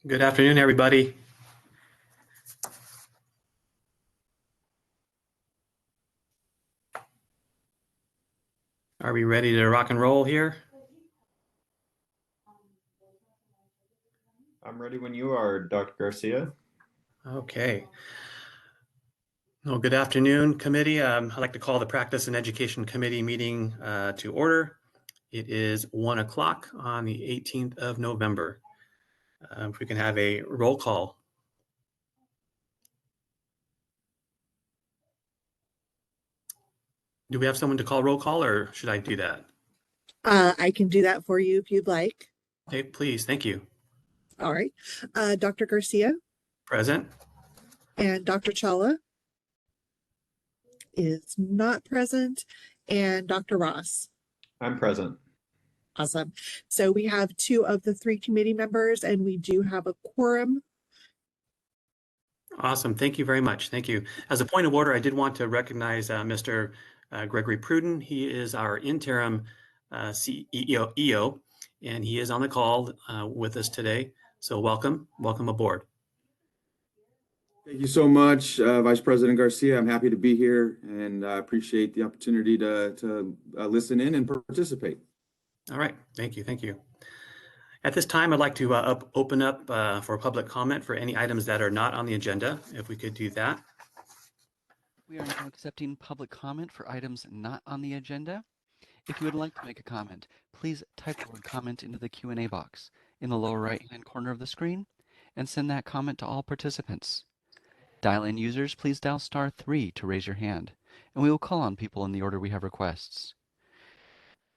Good afternoon, everybody. Are we ready to rock and roll here? I'm ready when you are, Dr. Garcia. Okay. Well, good afternoon, committee. I'd like to call the Practice and Education Committee meeting to order. It is 1 o'clock on the 18th of November. If we can have a roll call. Do we have someone to call roll call, or should I do that? I can do that for you if you'd like. Okay, please. Thank you. All right. Dr. Garcia Present. and Dr. Challa is not present, and Dr. Ross. I'm present. Awesome. So we have 2 of the 3 committee members, and we do have a quorum. Awesome. Thank you very much. Thank you. As a point of order, I did want to recognize Mr. Gregory Pruden. He is our interim CEO, and he is on the call with us today. So welcome aboard. Thank you so much, Vice President Garcia. I'm happy to be here, and I appreciate the opportunity to listen in and participate. All right. Thank you. At this time, I'd like to open up for public comment for any items that are not on the agenda, if we could do that. We are now accepting public comment for items not on the agenda. If you would like to make a comment, please type the word comment into the Q&A box in the lower right-hand corner of the screen and send that comment to all participants. Dial-in users, please dial *3 to raise your hand, and we will call on people in the order we have requests.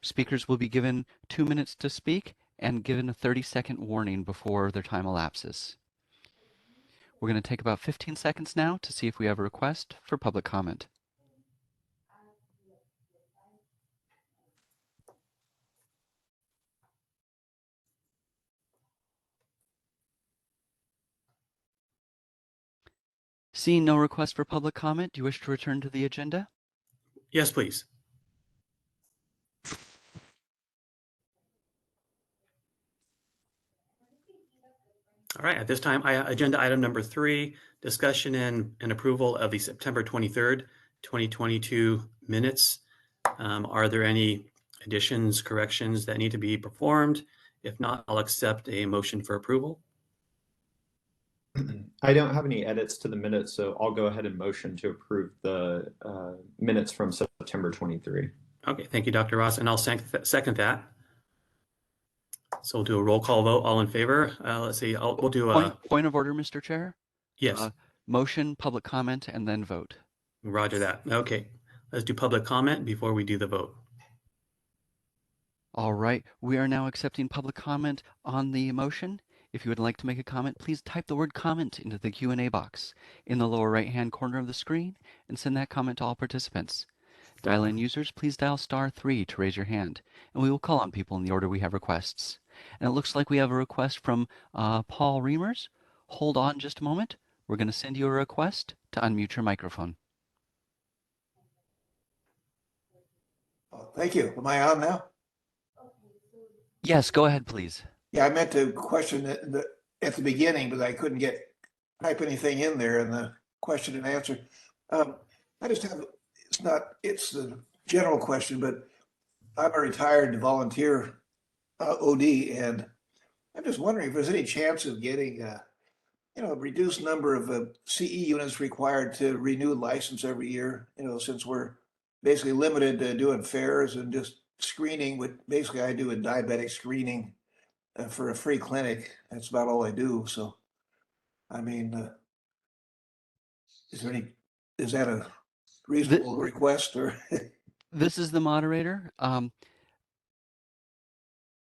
Speakers will be given 2 minutes to speak and given a 30-second warning before their time elapses. We're going to take about 15 seconds now to see if we have a request for public comment. Seeing no request for public comment, do you wish to return to the agenda? Yes, please. All right, at this time, agenda item number 3, discussion and approval of the September 23rd, 2022 minutes. Are there any additions, corrections that need to be performed? If not, I'll accept a motion for approval. I don't have any edits to the minutes, so I'll go ahead and motion to approve the minutes from September 23. Okay, thank you, Dr. Ross, and I'll second that. So we'll do a roll call vote. All in favor? Let's see. We'll do a point of order, Mr. Chair. Yes. Motion, public comment, and then vote. Roger that. Okay, let's do public comment before we do the vote. All right, we are now accepting public comment on the motion. If you would like to make a comment, please type the word comment into the Q&A box in the lower right-hand corner of the screen and send that comment to all participants. Dial-in users, please dial *3 to raise your hand, and we will call on people in the order we have requests. And it looks like we have a request from Paul Reimers. Hold on just a moment. We're going to send you a request to unmute your microphone. Thank you. Am I on now? Yes, go ahead, please. Yeah, I meant to question at the beginning, but I couldn't type anything in there in the question and answer. I just have, it's the general question, but I'm a retired volunteer OD, and I'm just wondering if there's any chance of getting a reduced number of CE units required to renew license every year, since we're basically limited to doing fairs and just screening. Basically I do a diabetic screening for a free clinic. That's about all I do. So, I mean, is that a reasonable request, or? This is the moderator.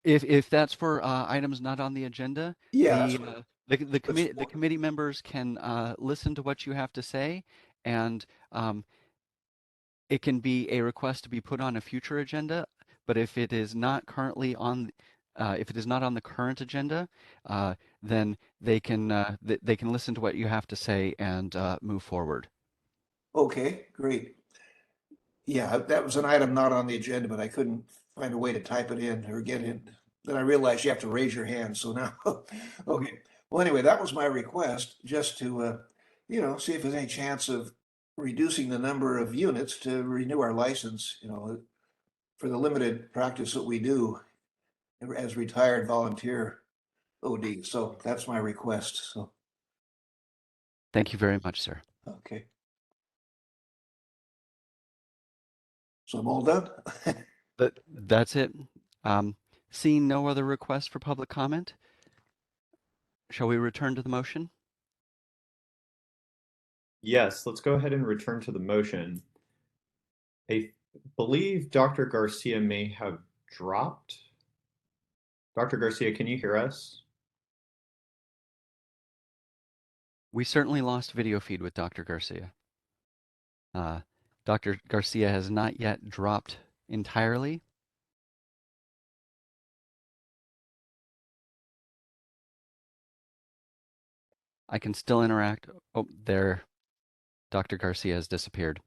If that's for items not on the agenda, yeah, the committee members can listen to what you have to say, and it can be a request to be put on a future agenda. But if it is not currently on, if it is not on the current agenda, then they can listen to what you have to say and move forward. Okay, great. Yeah, that was an item not on the agenda, but I couldn't find a way to type it in or get in. Then I realized you have to raise your hand. So now, okay. Well, anyway, that was my request, just to, see if there's any chance of reducing the number of units to renew our license, for the limited practice that we do as retired volunteer OD. So that's my request. So, Thank you very much, sir. okay. So I'm all done. That's it. Seeing no other requests for public comment, shall we return to the motion? Yes, let's go ahead and return to the motion. I believe Dr. Garcia may have dropped. Dr. Garcia, can you hear us? We certainly lost video feed with Dr. Garcia. Dr. Garcia has not yet dropped entirely. I can still interact. Oh, there. Dr. Garcia has disappeared.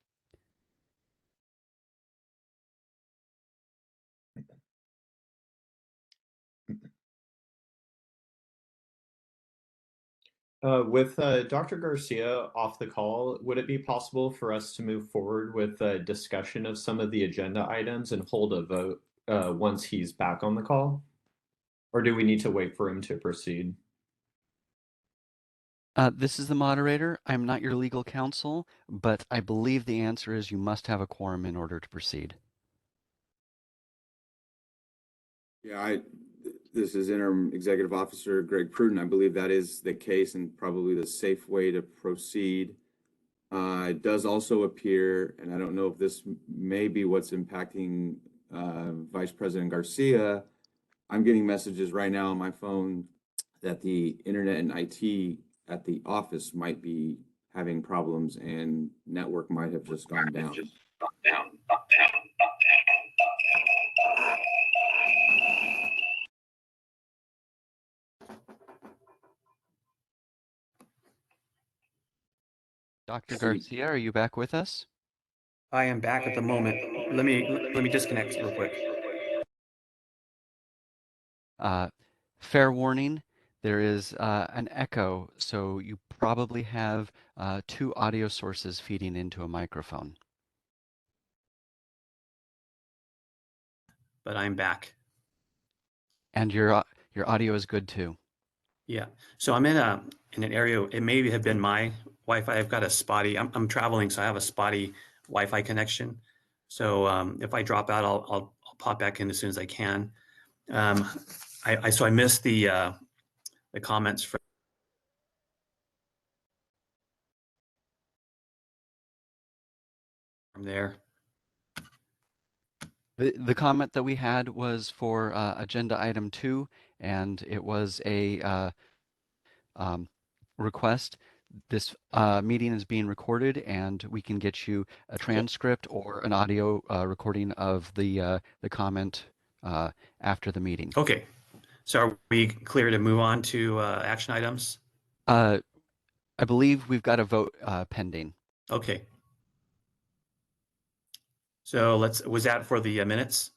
With Dr. Garcia off the call, would it be possible for us to move forward with a discussion of some of the agenda items and hold a vote once he's back on the call? Or do we need to wait for him to proceed? This is the moderator. I'm not your legal counsel, but I believe the answer is you must have a quorum in order to proceed. Yeah, this is Interim Executive Officer Greg Pruden. I believe that is the case and probably the safe way to proceed. It does also appear, and I don't know if this may be what's impacting Vice President Garcia. I'm getting messages right now on my phone that the internet and IT at the office might be having problems and network might have just gone down. Dr. Garcia, are you back with us? I am back at the moment. Let me disconnect real quick. Fair warning, there is an echo, so you probably have two audio sources feeding into a microphone. But I'm back. And your audio is good too. Yeah. So I'm in an area. It may have been my Wi-Fi. I've got a spotty. I'm traveling, so I have a spotty Wi-Fi connection. So if I drop out, I'll pop back in as soon as I can. So I missed the comments from there. The comment that we had was for agenda item 2, and it was a request. This meeting is being recorded, and we can get you a transcript or an audio recording of the comment after the meeting. Okay. So are we clear to move on to action items? I believe we've got a vote pending. Okay. So was that for the minutes?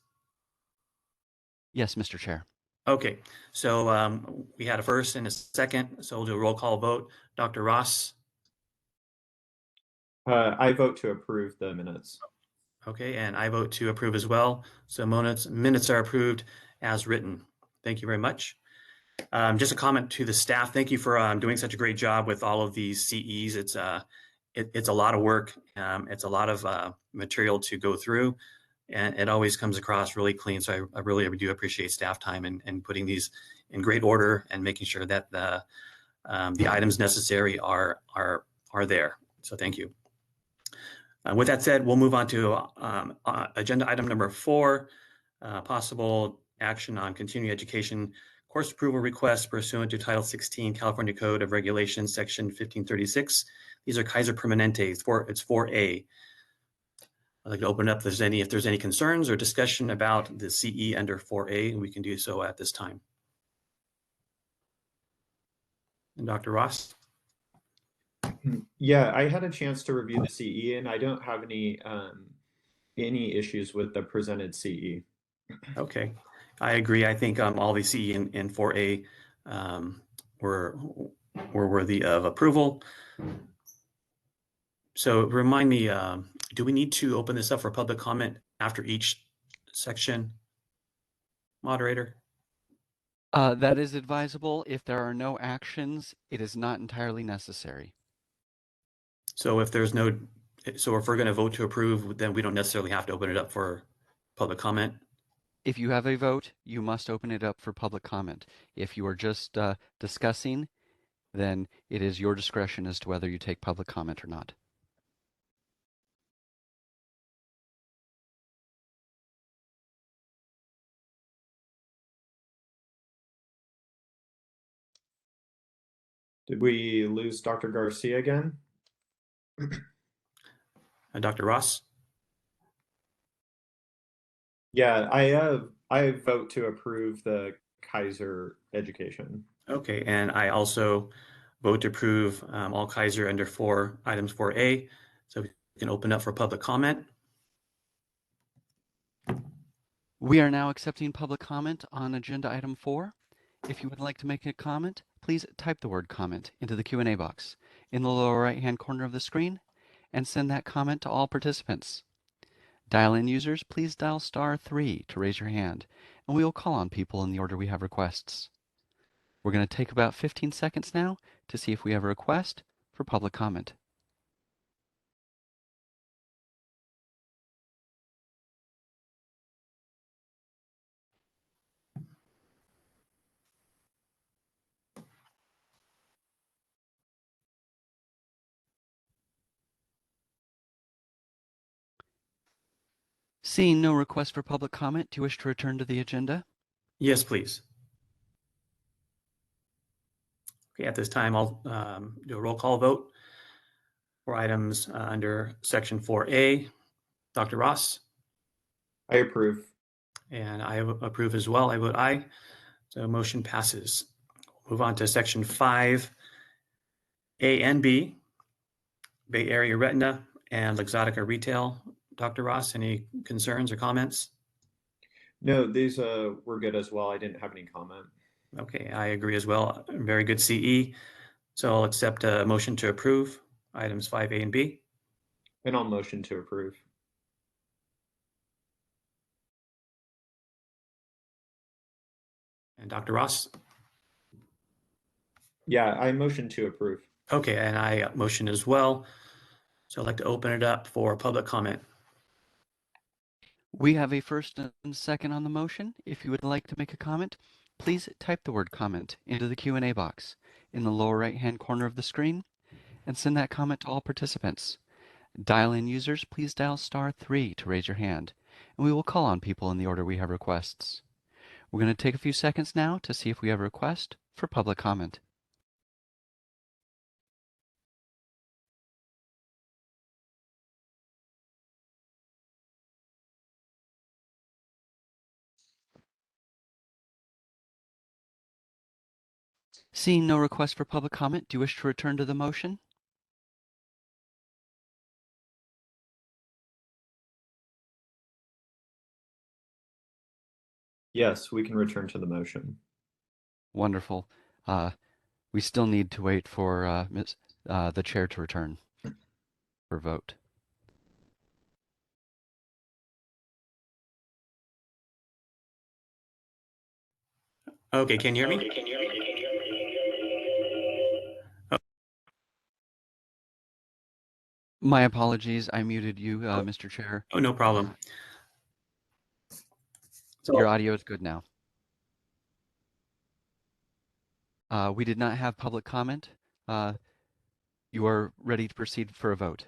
Yes, Mr. Chair. Okay. So we had a first and a second. So we'll do a roll call vote. Dr. Ross? I vote to approve the minutes. Okay, and I vote to approve as well. So minutes are approved as written. Thank you very much. Just a comment to the staff. Thank you for doing such a great job with all of these CEs. It's a lot of work. It's a lot of material to go through, and it always comes across really clean. So I really do appreciate staff time and putting these in great order and making sure that the items necessary are there. So thank you. With that said, we'll move on to agenda item number 4, possible action on continuing education course approval requests pursuant to Title 16 California Code of Regulations, Section 1536. These are Kaiser Permanentes. It's 4A. I'd like to open up if there's any concerns or discussion about the CE under 4A, we can do so at this time. And Dr. Ross? Yeah, I had a chance to review the CE, and I don't have any issues with the presented CE. Okay, I agree. I think all the CE in 4A were worthy of approval. So remind me, do we need to open this up for public comment after each section, moderator? That is advisable. If there are no actions, it is not entirely necessary. So if there's no, so if we're going to vote to approve, then we don't necessarily have to open it up for public comment. If you have a vote, you must open it up for public comment. If you are just discussing, then it is your discretion as to whether you take public comment or not. Did we lose Dr. Garcia again? Dr. Ross? Yeah, I vote to approve the Kaiser education. Okay, and I also vote to approve all Kaiser under items 4A. So we can open up for public comment. We are now accepting public comment on agenda item 4. If you would like to make a comment, please type the word comment into the Q&A box in the lower right-hand corner of the screen and send that comment to all participants. Dial-in users, please dial *3 to raise your hand, and we will call on people in the order we have requests. We're going to take about 15 seconds now to see if we have a request for public comment. Seeing no request for public comment, do you wish to return to the agenda? Yes, please. Okay, at this time, I'll do a roll call vote for items under section 4A. Dr. Ross? I approve. And I approve as well. I vote aye. So motion passes. Move on to section 5A and B, Bay Area Retina and Luxottica Retail. Dr. Ross, any concerns or comments? No, these were good as well. I didn't have any comment. Okay, I agree as well. Very good CE. So I'll accept a motion to approve items 5A and B. And I'll motion to approve. And Dr. Ross? Yeah, I motion to approve. Okay, and I motion as well. So I'd like to open it up for public comment. We have a first and second on the motion. If you would like to make a comment, please type the word comment into the Q&A box in the lower right-hand corner of the screen and send that comment to all participants. Dial-in users, please dial *3 to raise your hand, and we will call on people in the order we have requests. We're going to take a few seconds now to see if we have a request for public comment. Seeing no request for public comment, do you wish to return to the motion? Yes, we can return to the motion. Wonderful. We still need to wait for the chair to return for vote. Okay, can you hear me? My apologies, I muted you, Mr. Chair. Oh, no problem. Your audio is good now. We did not have public comment. You are ready to proceed for a vote.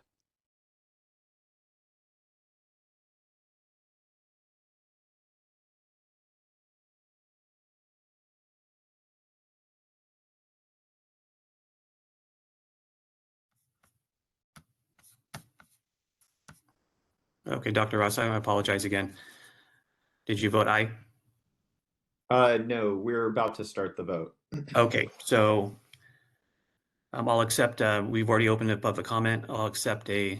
Okay, Dr. Ross, I apologize again. Did you vote aye? No, we're about to start the vote. Okay, so I'll accept, we've already opened a public comment. I'll accept a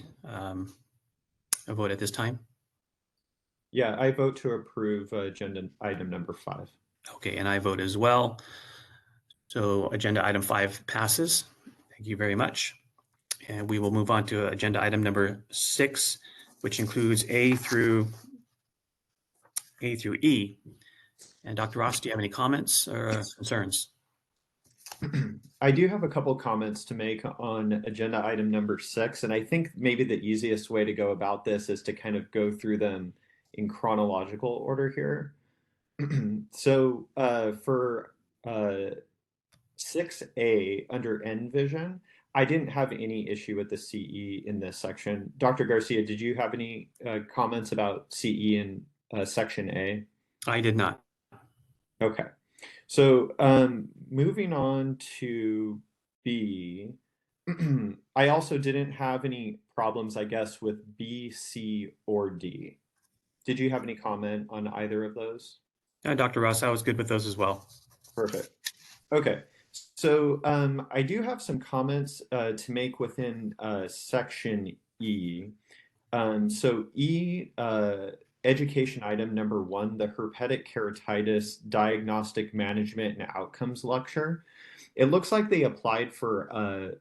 vote at this time. Yeah, I vote to approve agenda item number 5. Okay, and I vote as well. So agenda item 5 passes. Thank you very much. And we will move on to agenda item number 6, which includes A through E. And Dr. Ross, do you have any comments or concerns? I do have a couple comments to make on agenda item number 6, and I think maybe the easiest way to go about this is to kind of go through them in chronological order here. So for 6A under Envision, I didn't have any issue with the CE in this section. Dr. Garcia, did you have any comments about CE in section A? I did not. Okay. So moving on to B, I also didn't have any problems, I guess, with B, C, or D. Did you have any comment on either of those? Dr. Ross, I was good with those as well. Perfect. Okay. So I do have some comments to make within section E. So E, education item number 1, the herpetic keratitis diagnostic management and outcomes lecture. It looks like they applied for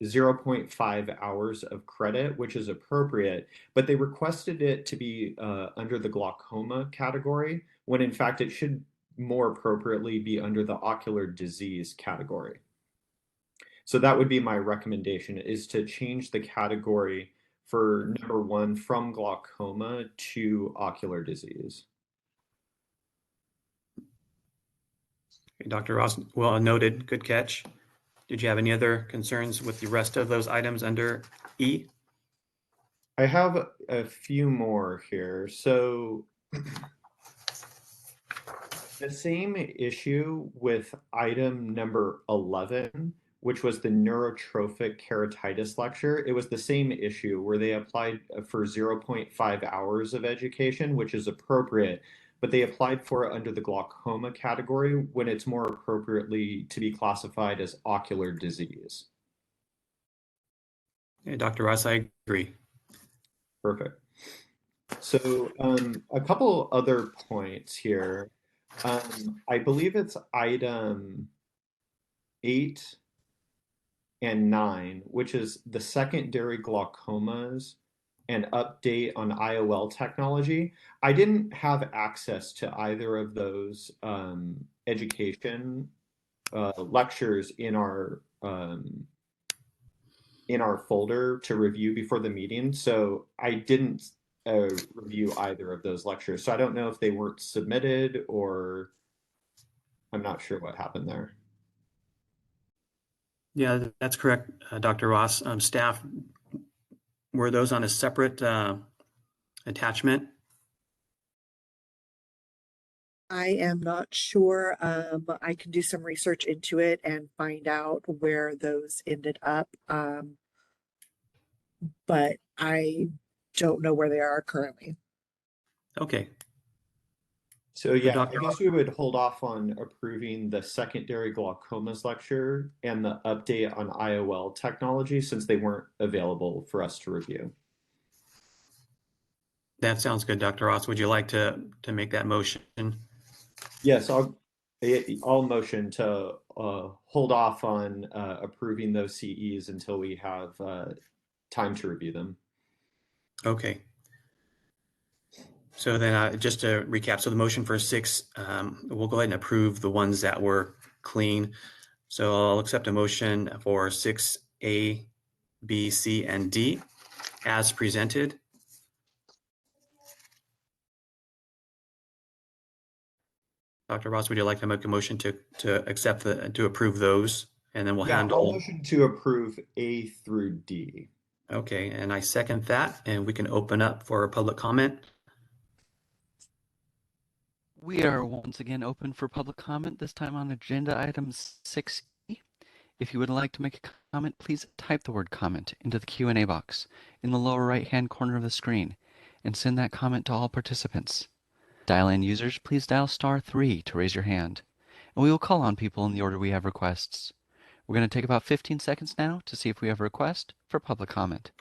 0.5 hours of credit, which is appropriate, but they requested it to be under the glaucoma category, when in fact it should more appropriately be under the ocular disease category. So that would be my recommendation, is to change the category for number 1 from glaucoma to ocular disease. Okay, Dr. Ross, well noted, good catch. Did you have any other concerns with the rest of those items under E? I have a few more here. So the same issue with item number 11, which was the neurotrophic keratitis lecture. It was the same issue where they applied for 0.5 hours of education, which is appropriate, but they applied for it under the glaucoma category when it's more appropriately to be classified as ocular disease. Okay, Dr. Ross, I agree. Perfect. So a couple other points here. I believe it's item 8 and 9, which is the secondary glaucomas and update on IOL technology. I didn't have access to either of those education lectures in our folder to review before the meeting, so I didn't review either of those lectures. So I don't know if they weren't submitted, or I'm not sure what happened there. Yeah, that's correct, Dr. Ross. Staff, were those on a separate attachment? I am not sure. I can do some research into it and find out where those ended up. But I don't know where they are currently. Okay. So yeah, Dr. I guess we would hold off on approving the secondary glaucomas lecture and the update on IOL technology, since they weren't available for us to review. That sounds good, Dr. Ross. Would you like to make that motion? Yes, I'll motion to hold off on approving those CEs until we have time to review them. Okay. So then just to recap, so the motion for 6, we'll go ahead and approve the ones that were clean. So I'll accept a motion for 6A, B, C, and D as presented. Dr. Ross, would you like to make a motion to accept to approve those, and then we'll Yeah, I'll handle. motion to approve A through D. Okay, and I second that, and we can open up for public comment. We are once again open for public comment, this time on agenda item 6E. If you would like to make a comment, please type the word comment into the Q&A box in the lower right-hand corner of the screen and send that comment to all participants. Dial-in users, please dial *3 to raise your hand, and we will call on people in the order we have requests. We're going to take about 15 seconds now to see if we have a request for public comment.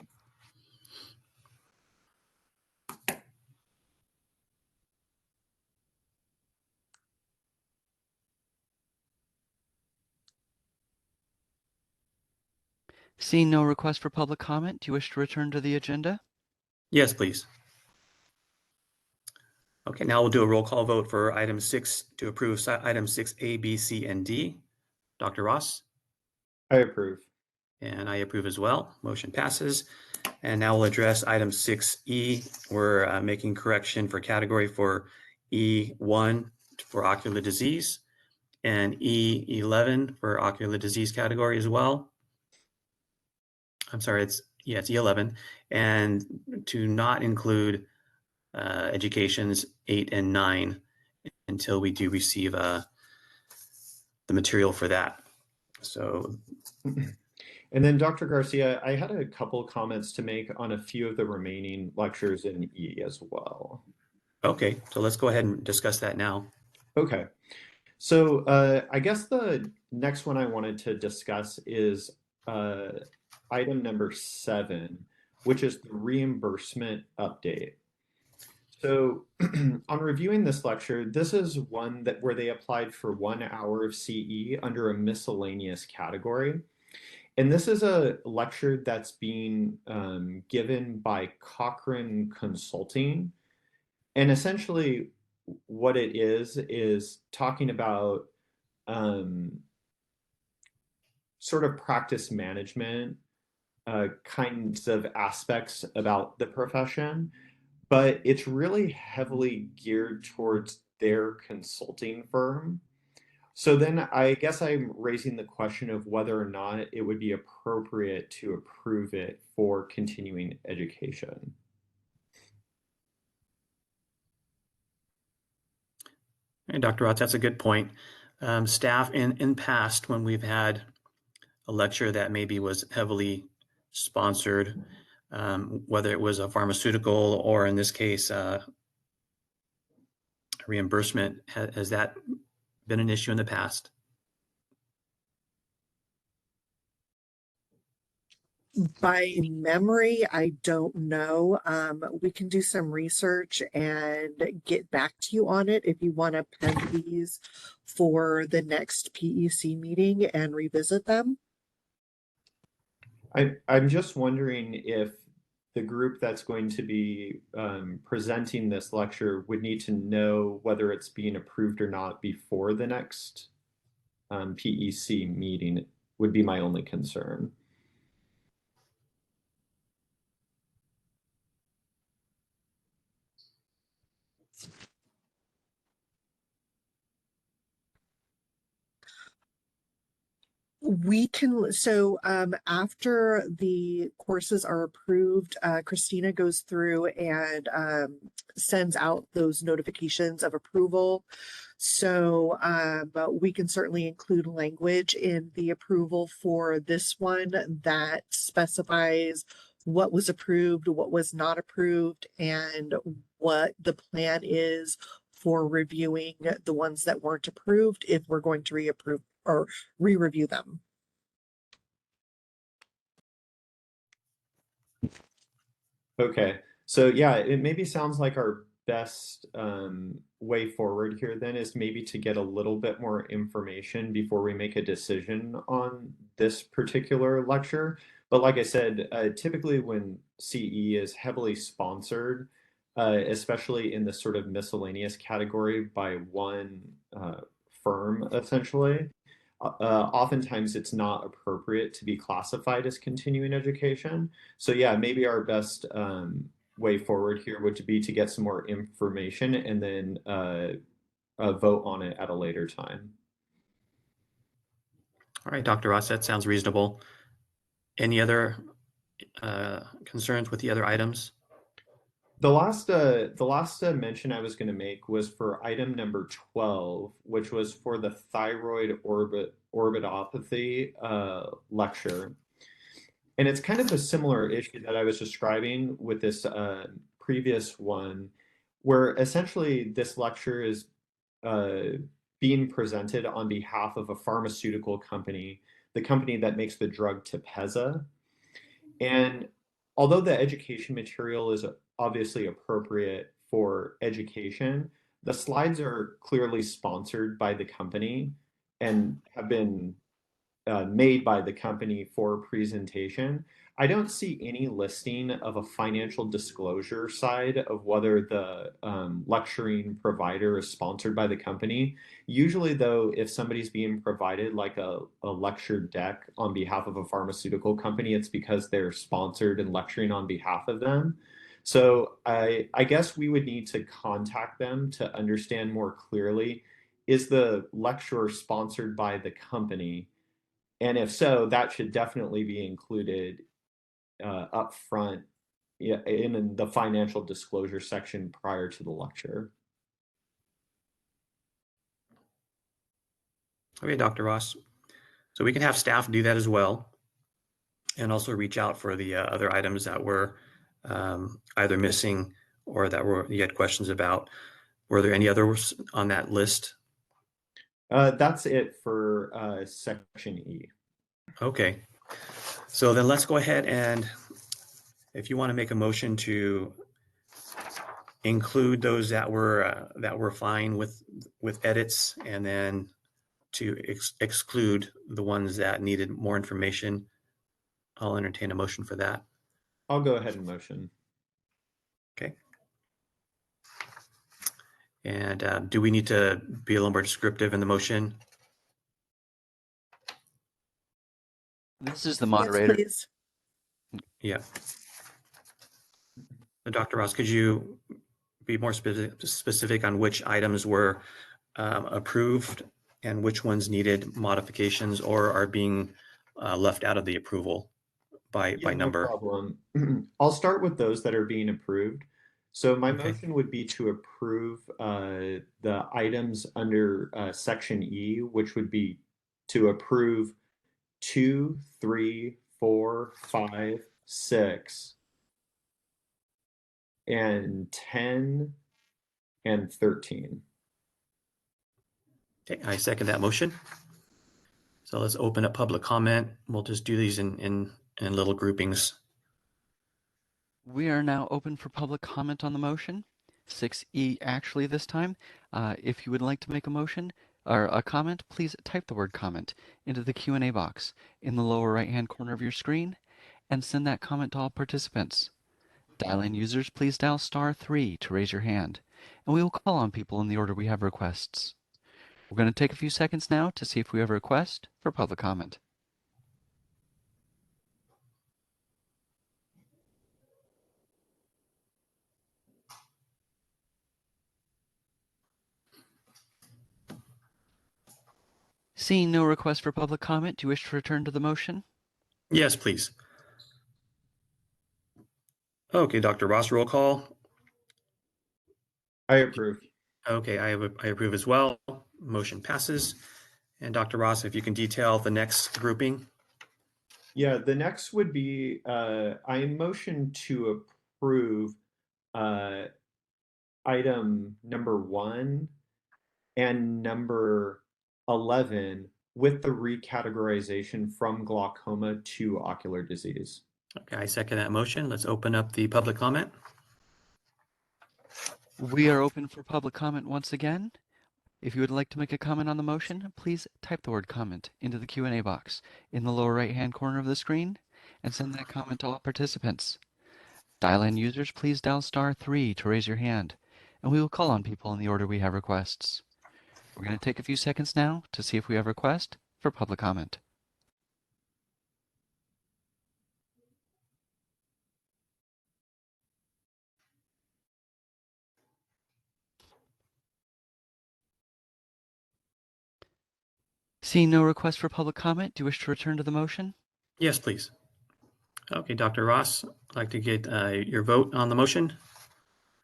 Seeing no request for public comment, do you wish to return to the agenda? Yes, please. Okay, now we'll do a roll call vote for item 6 to approve item 6A, B, C, and D. Dr. Ross? I approve. And I approve as well. Motion passes. And now we'll address item 6E. We're making correction for category for E1 for ocular disease and E11 for ocular disease category as well. I'm sorry, it's E11. And to not include educations 8 and 9 until we do receive the material for that. So And then Dr. Garcia, I had a couple comments to make on a few of the remaining lectures in E as well. okay, so let's go ahead and discuss that now. Okay. So I guess the next one I wanted to discuss is item number 7, which is the reimbursement update. So on reviewing this lecture, this is one that where they applied for 1 hour of CE under a miscellaneous category. And this is a lecture that's being given by Cochrane Consulting. And essentially what it is talking about sort of practice management kinds of aspects about the profession, but it's really heavily geared towards their consulting firm. So then I guess I'm raising the question of whether or not it would be appropriate to approve it for continuing education. Hey, Dr. Roth, that's a good point. Staff in past, when we've had a lecture that maybe was heavily sponsored, whether it was a pharmaceutical or in this case, reimbursement, has that been an issue in the past? By memory, I don't know. We can do some research and get back to you on it if you want to pen these for the next PEC meeting and revisit them. I'm just wondering if the group that's going to be presenting this lecture would need to know whether it's being approved or not before the next PEC meeting would be my only concern. We can, so after the courses are approved, Christina goes through and sends out those notifications of approval. So but we can certainly include language in the approval for this one that specifies what was approved, what was not approved, and what the plan is for reviewing the ones that weren't approved if we're going to reapprove or re-review them. Okay, so yeah, it maybe sounds like our best way forward here then is maybe to get a little bit more information before we make a decision on this particular lecture. But like I said, typically when CE is heavily sponsored, especially in the sort of miscellaneous category by one firm, essentially, oftentimes it's not appropriate to be classified as continuing education. So yeah, maybe our best way forward here would be to get some more information and then vote on it at a later time. All right, Dr. Ross, that sounds reasonable. Any other concerns with the other items? The last mention I was going to make was for item number 12, which was for the thyroid orbitopathy lecture. And it's kind of a similar issue that I was describing with this previous one, where essentially this lecture is being presented on behalf of a pharmaceutical company, the company that makes the drug Tepezza. And although the education material is obviously appropriate for education, the slides are clearly sponsored by the company and have been made by the company for presentation. I don't see any listing of a financial disclosure side of whether the lecturing provider is sponsored by the company. Usually, though, if somebody's being provided like a lecture deck on behalf of a pharmaceutical company, it's because they're sponsored and lecturing on behalf of them. So I guess we would need to contact them to understand more clearly, is the lecturer sponsored by the company? And if so, that should definitely be included up front, yeah, in the financial disclosure section prior to the lecture. Okay, Dr. Ross. So we can have staff do that as well, and also reach out for the other items that were either missing or that you had questions about. Were there any others on that list? That's it for section E. Okay. So then let's go ahead and, if you want to make a motion to include those that were fine with edits, and then to exclude the ones that needed more information, I'll entertain a motion for that. I'll go ahead and motion. Okay. And do we need to be a little more descriptive in the motion? This is the Yes, moderator. please. Yeah. Dr. Ross, could you be more specific on which items were approved and which ones needed modifications or are being left out of the approval by number? No problem. I'll start with those that are being approved. So my Okay. motion would be to approve the items under section E, which would be to approve 2, 3, 4, 5, 6, and 10 and 13. Okay, I second that motion. So let's open up public comment. We'll just do these in little groupings. We are now open for public comment on the motion. 6E actually this time. If you would like to make a motion or a comment, please type the word comment into the Q&A box in the lower right-hand corner of your screen and send that comment to all participants. Dial-in users, please dial *3 to raise your hand, and we will call on people in the order we have requests. We're going to take a few seconds now to see if we have a request for public comment. Seeing no request for public comment, do you wish to return to the motion? Yes, please. Okay, Dr. Ross, roll call. I approve. Okay, I approve as well. Motion passes. And Dr. Ross, if you can detail the next grouping. Yeah, the next would be I motion to approve item number 1 and number 11 with the recategorization from glaucoma to ocular disease. Okay, I second that motion. Let's open up the public comment. We are open for public comment once again. If you would like to make a comment on the motion, please type the word comment into the Q&A box in the lower right-hand corner of the screen and send that comment to all participants. Dial-in users, please dial *3 to raise your hand, and we will call on people in the order we have requests. We're going to take a few seconds now to see if we have a request for public comment. Seeing no request for public comment, do you wish to return to the motion? Yes, please. Okay, Dr. Ross, I'd like to get your vote on the motion.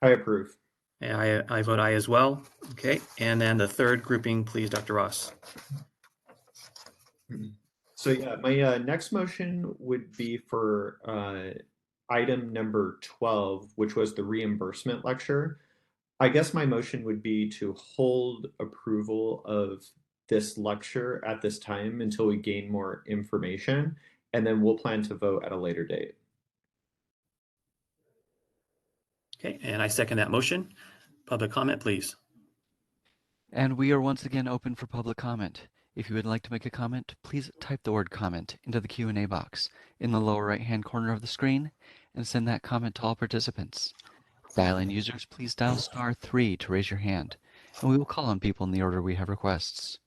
I approve. And I vote aye as well. Okay, and then the third grouping, please, Dr. Ross. So yeah, my next motion would be for item number 12, which was the reimbursement lecture. I guess my motion would be to hold approval of this lecture at this time until we gain more information, and then we'll plan to vote at a later date. Okay, and I second that motion. Public comment, please. And we are once again open for public comment. If you would like to make a comment, please type the word comment into the Q&A box in the lower right-hand corner of the screen and send that comment to all participants. Dial-in users, please dial *3 to raise your hand, and we will call on people in the order we have requests.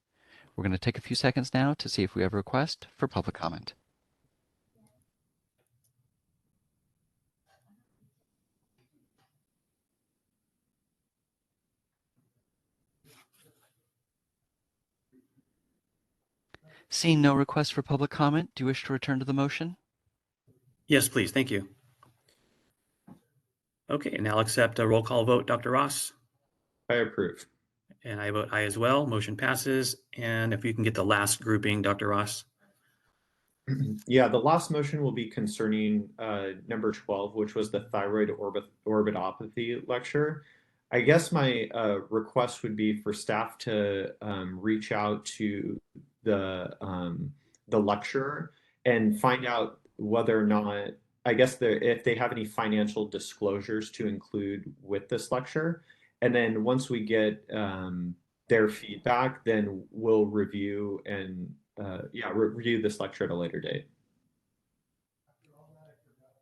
We're going to take a few seconds now to see if we have a request for public comment. Seeing no requests for public comment, do you wish to return to the motion? Yes, please. Thank you. Okay, and I'll accept a roll call vote. Dr. Ross? I approve. And I vote aye as well. Motion passes. And if you can get the last grouping, Dr. Ross? Yeah, the last motion will be concerning number 12, which was the thyroid orbitopathy lecture. I guess my request would be for staff to reach out to the lecturer and find out whether or not, I guess, if they have any financial disclosures to include with this lecture. And then once we get their feedback, then we'll review and review this lecture at a later date.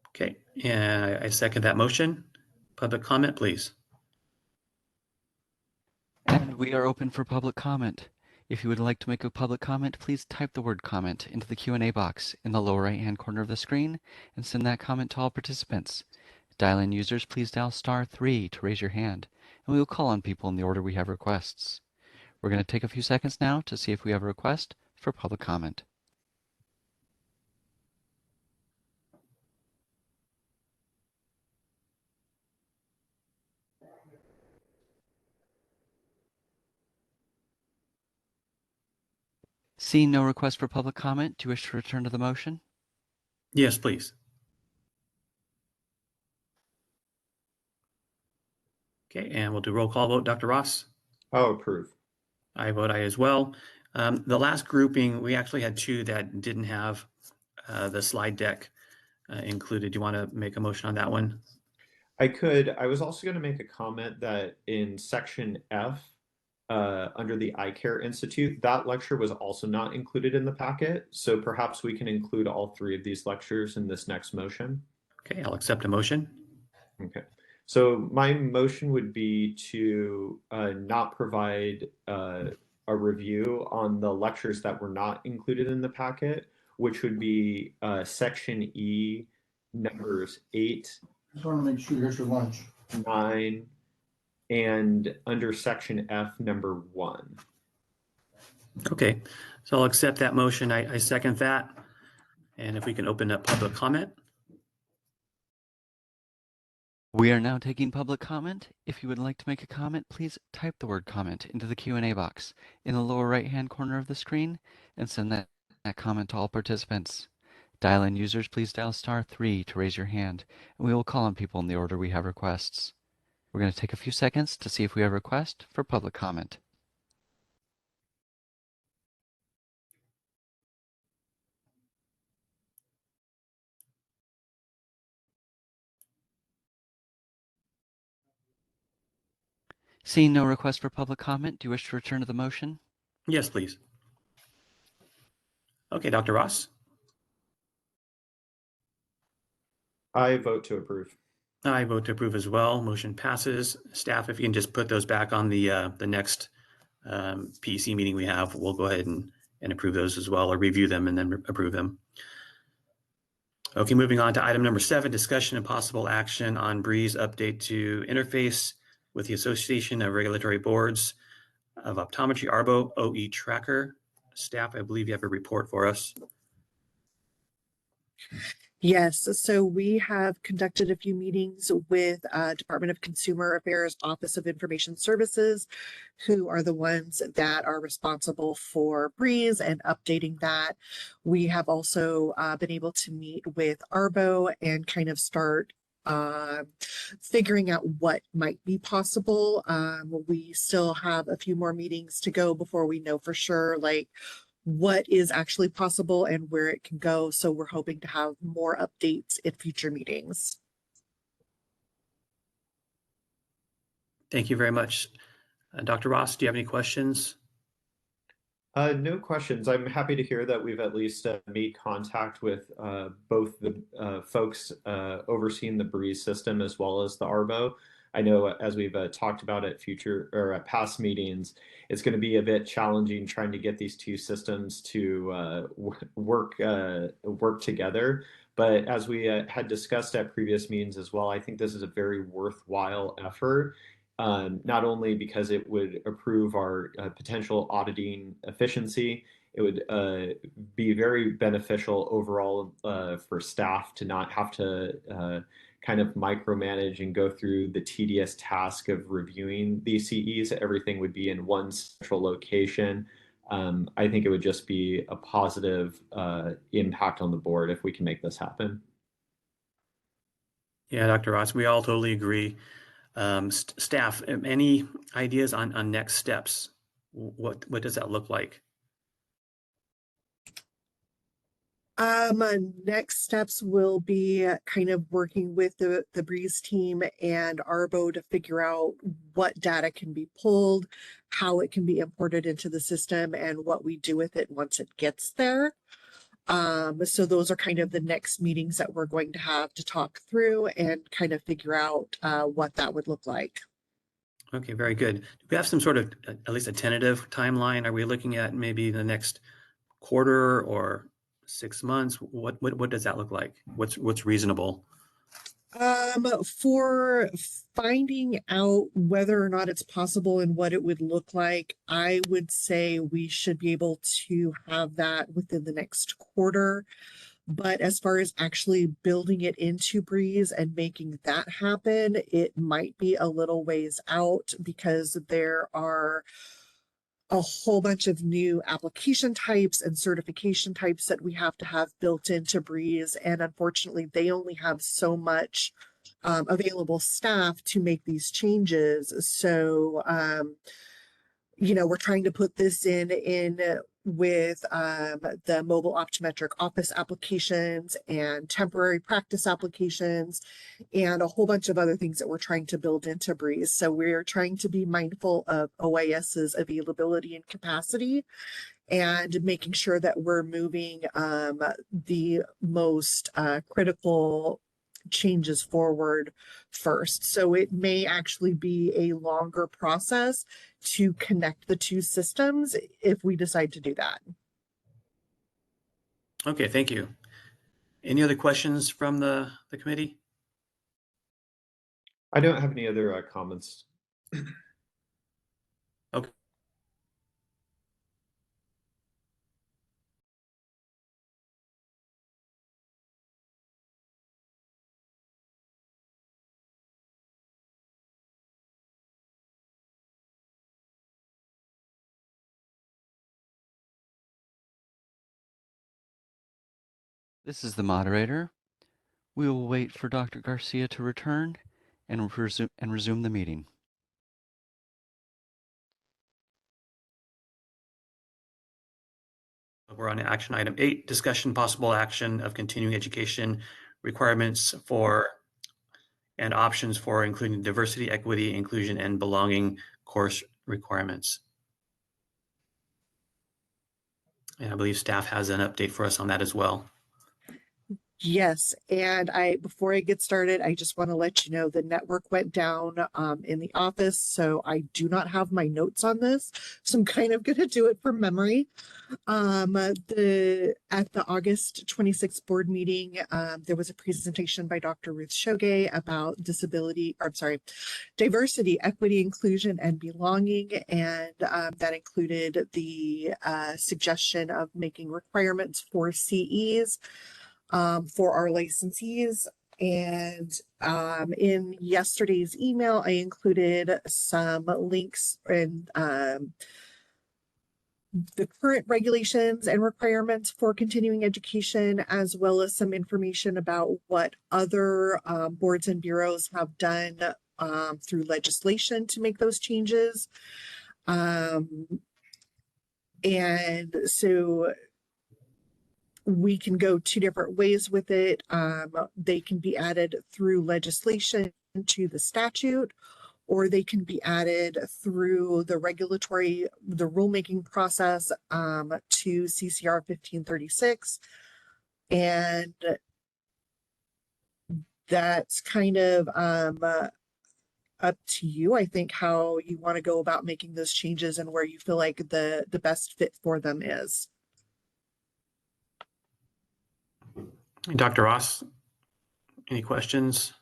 Okay, and I second that motion. Public comment, please. And we are open for public comment. If you would like to make a public comment, please type the word comment into the Q&A box in the lower right-hand corner of the screen and send that comment to all participants. Dial-in users, please dial *3 to raise your hand, and we will call on people in the order we have requests. We're going to take a few seconds now to see if we have a request for public comment. Seeing no request for public comment, do you wish to return to the motion? Yes, please. Okay, and we'll do roll call vote. Dr. Ross? I'll approve. I vote aye as well. The last grouping, we actually had two that didn't have the slide deck included. Do you want to make a motion on that one? I could. I was also going to make a comment that in section F, under the Eye Care Institute, that lecture was also not included in the packet. So perhaps we can include all three of these lectures in this next motion. Okay, I'll accept a motion. Okay. So my motion would be to not provide a review on the lectures that were not included in the packet, which would be section E, numbers 8, Just want to make sure here's your lunch. 9, and under section F, number 1. Okay, so I'll accept that motion. I second that. And if we can open up public comment. We are now taking public comment. If you would like to make a comment, please type the word comment into the Q&A box in the lower right-hand corner of the screen and send that comment to all participants. Dial-in users, please dial *3 to raise your hand, and we will call on people in the order we have requests. We're going to take a few seconds to see if we have a request for public comment. Seeing no request for public comment, do you wish to return to the motion? Yes, please. Okay, Dr. Ross? I vote to approve. I vote to approve as well. Motion passes. Staff, if you can just put those back on the next PEC meeting we have, we'll go ahead and approve those as well, or review them and then approve them. Okay, moving on to item number 7, discussion and possible action on BREE's update to interface with the Association of Regulatory Boards of Optometry, ARBO OE Tracker. Staff, I believe you have a report for us. Yes, so we have conducted a few meetings with Department of Consumer Affairs Office of Information Services, who are the ones that are responsible for BREEZE and updating that. We have also been able to meet with ARBO and kind of start figuring out what might be possible. We still have a few more meetings to go before we know for sure, like, what is actually possible and where it can go. So we're hoping to have more updates in future meetings. Thank you very much. Dr. Ross, do you have any questions? No questions. I'm happy to hear that we've at least made contact with both the folks overseeing the Breeze system as well as the Arbo. I know as we've talked about at future or at past meetings, it's going to be a bit challenging trying to get these two systems to work together. But as we had discussed at previous meetings as well, I think this is a very worthwhile effort. Not only because it would improve our potential auditing efficiency, it would be very beneficial overall for staff to not have to kind of micromanage and go through the tedious task of reviewing these CEs. Everything would be in one central location. I think it would just be a positive impact on the board if we can make this happen. Yeah, Dr. Ross, we all totally agree. Staff, any ideas on next steps? What does that look like? Next steps will be kind of working with the Breeze team and Arbo to figure out what data can be pulled, how it can be imported into the system, and what we do with it once it gets there. So those are kind of the next meetings that we're going to have to talk through and kind of figure out what that would look like. Okay, very good. Do we have some sort of at least a tentative timeline? Are we looking at maybe the next quarter or 6 months? What does that look like? What's reasonable? For finding out whether or not it's possible and what it would look like, I would say we should be able to have that within the next quarter. But as far as actually building it into Breeze and making that happen, it might be a little ways out because there are a whole bunch of new application types and certification types that we have to have built into Breeze. And unfortunately, they only have so much available staff to make these changes. So, we're trying to put this in with the mobile optometric office applications and temporary practice applications and a whole bunch of other things that we're trying to build into Breeze. So we're trying to be mindful of OIS's availability and capacity and making sure that we're moving the most critical changes forward first. So it may actually be a longer process to connect the two systems if we decide to do that. Okay, thank you. Any other questions from the committee? I don't have any other comments. Okay. This is the moderator. We will wait for Dr. Garcia to return and resume the meeting. We're on action item 8, discussion possible action of continuing education requirements for and options for including diversity, equity, inclusion, and belonging course requirements. And I believe staff has an update for us on that as well. Yes, and before I get started, I just want to let you know the network went down in the office, so I do not have my notes on this. So I'm kind of going to do it from memory. At the August 26th board meeting, there was a presentation by Dr. Ruth Shoge about diversity, equity, inclusion, and belonging, and that included the suggestion of making requirements for CEs. For our licensees. And in yesterday's email, I included some links and the current regulations and requirements for continuing education, as well as some information about what other boards and bureaus have done through legislation to make those changes. And so we can go two different ways with it. They can be added through legislation to the statute, or they can be added through the rulemaking process to CCR 1536. And that's kind of up to you, I think, how you want to go about making those changes and where you feel like the best fit for them is. Dr. Ross, any questions?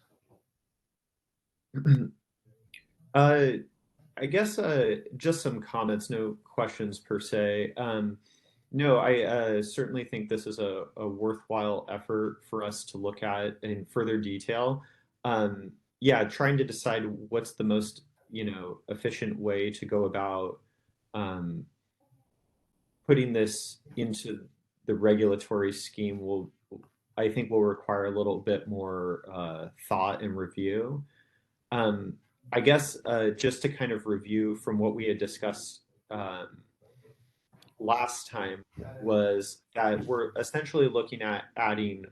I guess just some comments, no questions per se. No, I certainly think this is a worthwhile effort for us to look at in further detail. Yeah, trying to decide what's the most, efficient way to go about putting this into the regulatory scheme I think, will require a little bit more thought and review. I guess just to kind of review from what we had discussed last time was that we're essentially looking at adding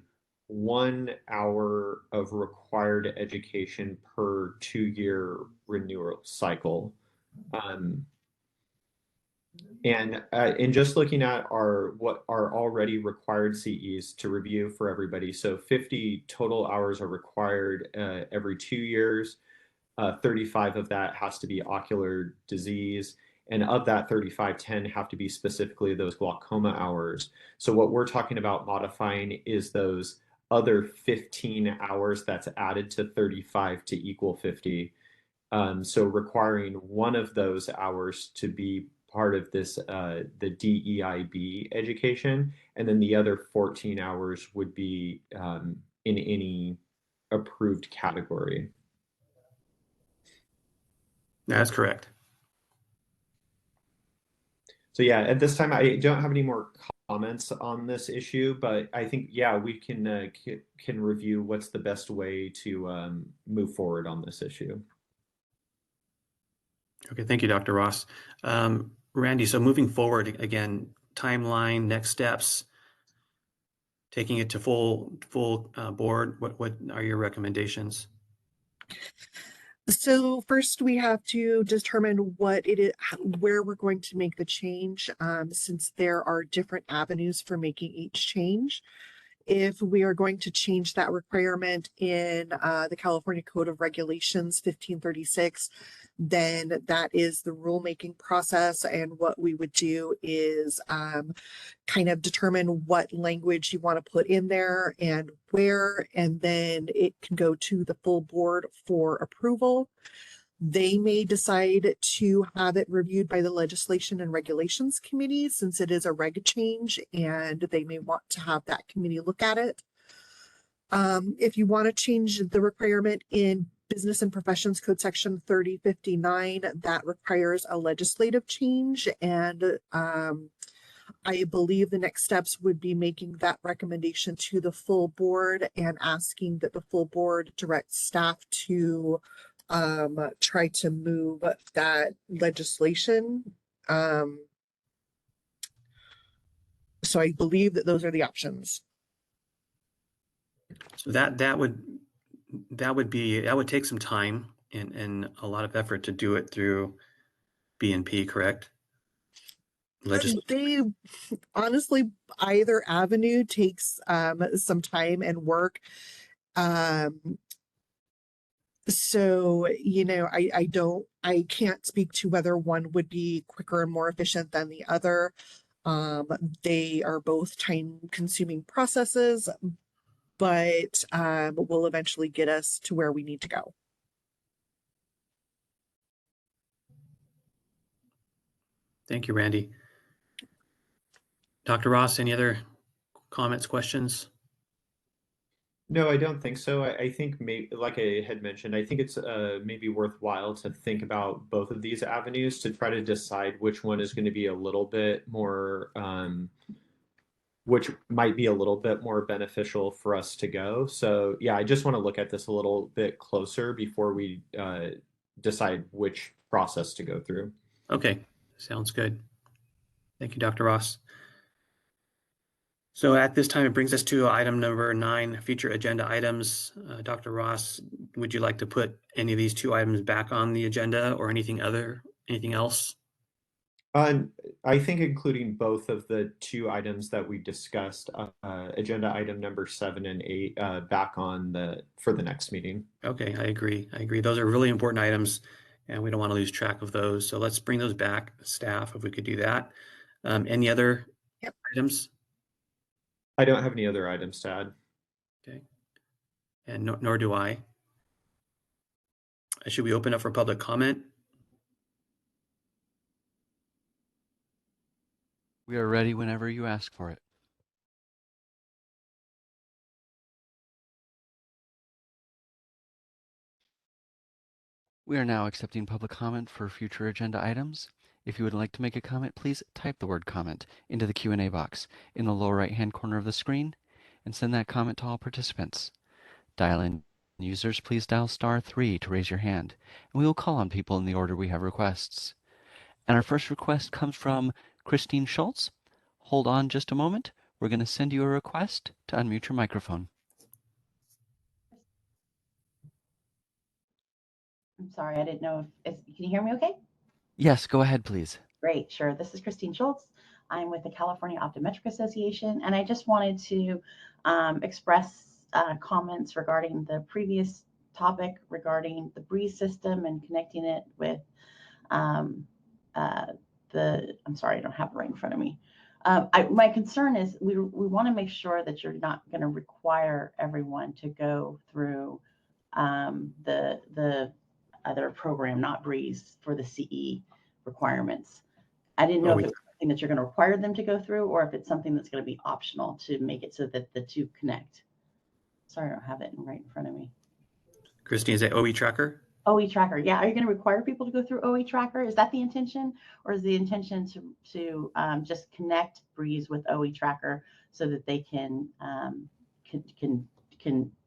1 hour of required education per 2-year renewal cycle. And just looking at what are already required CEs to review for everybody. So 50 total hours are required every 2 years. 35 of that has to be ocular disease. And of that 35, 10 have to be specifically those glaucoma hours. So what we're talking about modifying is those other 15 hours that's added to 35 to equal 50. So requiring one of those hours to be part of this, the DEIB education, and then the other 14 hours would be in any approved category. That's correct. So yeah, at this time, I don't have any more comments on this issue, but I think, yeah, we can review what's the best way to move forward on this issue. Okay, thank you, Dr. Ross. Randy, so moving forward, again, timeline, next steps, taking it to full board, what are your recommendations? So first we have to determine what it is, where we're going to make the change, since there are different avenues for making each change. If we are going to change that requirement in the California Code of Regulations 1536, then that is the rulemaking process. And what we would do is kind of determine what language you want to put in there and where, and then it can go to the full board for approval. They may decide to have it reviewed by the Legislation and Regulations Committee since it is a reg change, and they may want to have that committee look at it. If you want to change the requirement in Business and Professions Code Section 3059, that requires a legislative change, and I believe the next steps would be making that recommendation to the full board and asking that the full board direct staff to try to move that legislation. So I believe that those are the options. So that would take some time and a lot of effort to do it through BNP, correct? They honestly, either avenue takes some time and work. So, I can't speak to whether one would be quicker and more efficient than the other. They are both time consuming processes, but will eventually get us to where we need to go. Thank you, Randy. Dr. Ross, any other comments, questions? No, I don't think so. I think like I had mentioned, I think it's maybe worthwhile to think about both of these avenues to try to decide which one is going to be a little bit more, which might be a little bit more beneficial for us to go. So yeah, I just want to look at this a little bit closer before we decide which process to go through. Okay, sounds good. Thank you, Dr. Ross. So at this time, it brings us to item number 9, future agenda items. Dr. Ross, would you like to put any of these 2 items back on the agenda or anything else? I think including both of the 2 items that we discussed, agenda item number 7 and 8, back on for the next meeting. Okay, I agree. Those are really important items, and we don't want to lose track of those. So let's bring those back, staff, if we could do that. Any other items? I don't have any other items to add. Okay. And nor do I. Should we open up for public comment? We are ready whenever you ask for it. We are now accepting public comment for future agenda items. If you would like to make a comment, please type the word comment into the Q&A box in the lower right-hand corner of the screen and send that comment to all participants. Dial-in users, please dial *3 to raise your hand, and we will call on people in the order we have requests. And our first request comes from Christine Schultz. Hold on just a moment. We're going to send you a request to unmute your microphone. I'm sorry, I didn't know if can you hear me okay? Yes, go ahead, please. Great, sure. This is Christine Schultz. I'm with the California Optometric Association, and I just wanted to express comments regarding the previous topic regarding the Breeze system and connecting it with I'm sorry, I don't have it right in front of me. My concern is we want to make sure that you're not going to require everyone to go through the other program, not Breeze, for the CE requirements. I didn't know if it's something that you're going to require them to go through or if it's something that's going to be optional to make it so that the 2 connect. Sorry, I don't have it right in front of me. Christine, is that OE Tracker? OE Tracker, yeah. Are you going to require people to go through OE Tracker? Is that the intention, or is the intention to just connect Breeze with OE Tracker so that they can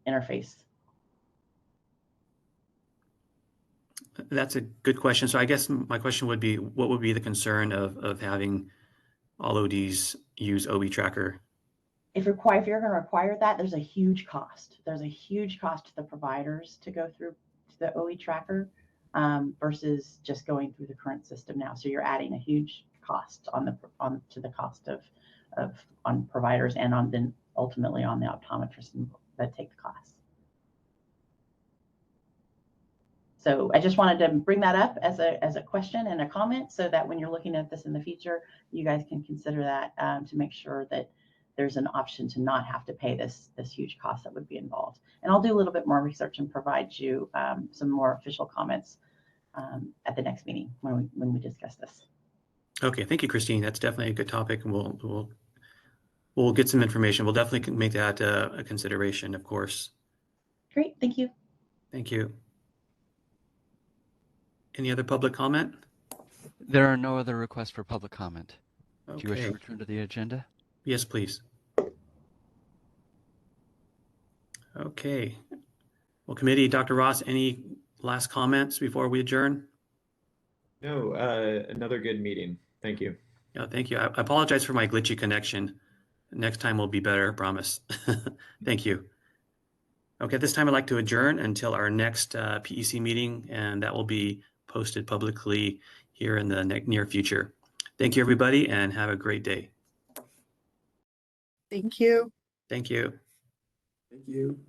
interface? That's a good question. So I guess my question would be, what would be the concern of having all ODs use OE Tracker? If you're going to require that, there's a huge cost. There's a huge cost to the providers to go through the OE Tracker versus just going through the current system now. So you're adding a huge cost to the cost on providers and then ultimately on the optometrists that take the cost. So I just wanted to bring that up as a question and a comment so that when you're looking at this in the future, you guys can consider that to make sure that there's an option to not have to pay this huge cost that would be involved. And I'll do a little bit more research and provide you some more official comments at the next meeting when we discuss this. Okay, thank you, Christine. That's definitely a good topic, and we'll get some information. We'll definitely make that a consideration, of course. Great, thank you. Thank you. Any other public comment? There are no other requests for public comment. Okay. Do you wish to return to the agenda? Yes, please. Okay. Well, committee, Dr. Ross, any last comments before we adjourn? No, another good meeting. Thank you. Yeah, thank you. I apologize for my glitchy connection. Next time will be better, I promise. Thank you. Okay, at this time I'd like to adjourn until our next PEC meeting, and that will be posted publicly here in the near future. Thank you, everybody, and have a great day. Thank you. Thank you. Thank you.